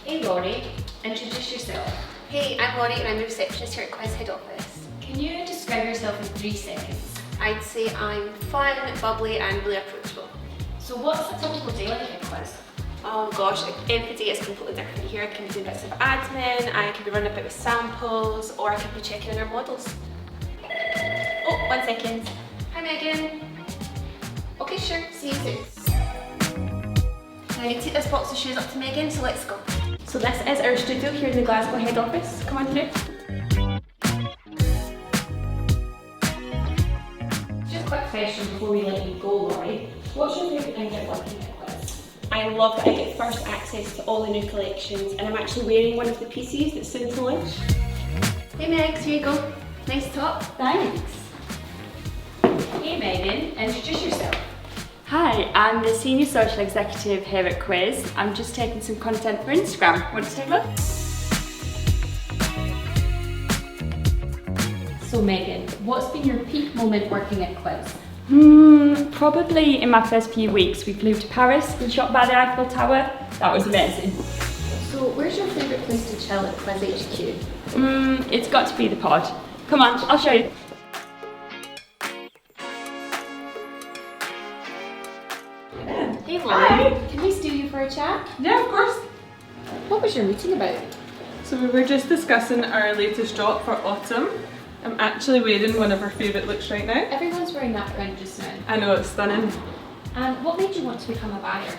Hey Laurie, introduce yourself. Hey, I'm Laurie and I'm the receptionist here at Quiz Head Office. Can you describe yourself in 3 seconds? I'd say I'm fun, bubbly and really approachable. So what's a typical day like at Quiz? Oh gosh, every day is completely different here. I can be doing bits of admin, I could be running a bit with samples, or I could be checking in our models. Oh, 1 second. Hi Megan. Okay, sure, see you soon. Now I need to take this box of shoes up to Megan, so let's go. So this is our studio here in the Glasgow head office. Come on through. Just a quick question before we let you go, Laurie. What's your favourite thing about working at Quiz? I love that I get first access to all the new collections, and I'm actually wearing one of the pieces that's soon to launch. Hey Megs, here you go. Nice top. Thanks. Hey Megan, introduce yourself. Hi, I'm the Senior Social Executive here at Quiz. I'm just taking some content for Instagram. Want to take a look? So Megan, what's been your peak moment working at Quiz? Probably in my first few weeks. We flew to Paris and shot by the Eiffel Tower. That was amazing. So where's your favourite place to chill at Quiz HQ? It's got to be the pod. Come on, I'll show you. Hey Laurie, can we steal you for a chat? Yeah, of course. What was your meeting about? So we were just discussing our latest drop for autumn. I'm actually wearing one of our favourite looks right now. Everyone's wearing that around just now. I know, it's stunning. And what made you want to become a buyer?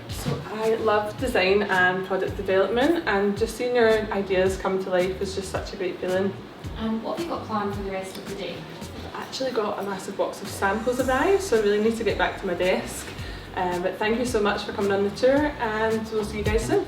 So I love design and product development, and just seeing your ideas come to life is just such a great feeling. And what have you got planned for the rest of the day? I've actually got a massive box of samples arrived, so I really need to get back to my desk. But thank you so much for coming on the tour, and we'll see you guys soon.